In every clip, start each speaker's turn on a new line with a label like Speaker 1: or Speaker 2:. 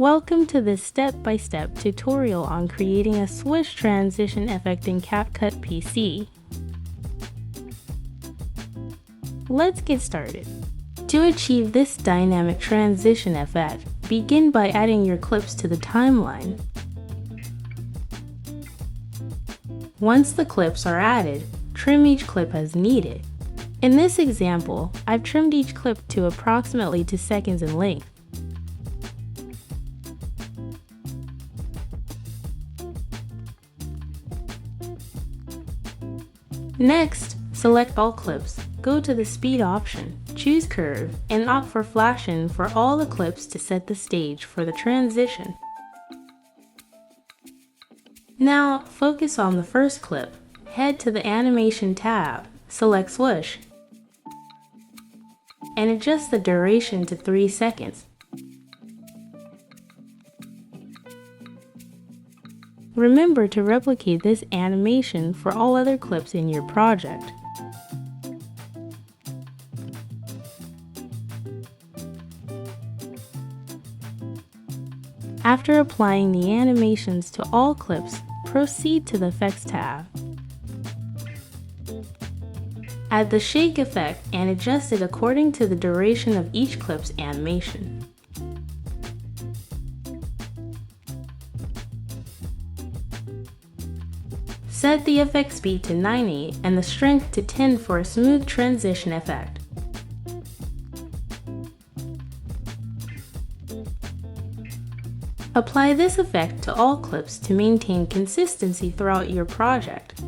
Speaker 1: Welcome to this step-by-step tutorial on creating a swoosh transition effect in CapCut PC. Let's get started. To achieve this dynamic transition effect, begin by adding your clips to the timeline. Once the clips are added, trim each clip as needed. In this example, I've trimmed each clip to approximately 2 seconds in length. Next, select all clips, go to the speed option, choose curve, and opt for flash in for all the clips to set the stage for the transition. Now, focus on the first clip. Head to the Animation tab, select Swoosh, and adjust the duration to 3 seconds. Remember to replicate this animation for all other clips in your project. After applying the animations to all clips, proceed to the Effects tab. Add the shake effect and adjust it according to the duration of each clip's animation. Set the effect speed to 90 and the strength to 10 for a smooth transition effect. Apply this effect to all clips to maintain consistency throughout your project.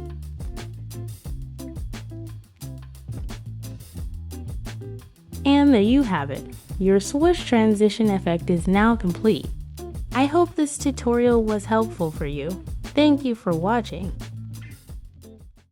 Speaker 1: And there you have it. Your swoosh transition effect is now complete. I hope this tutorial was helpful for you. Thank you for watching.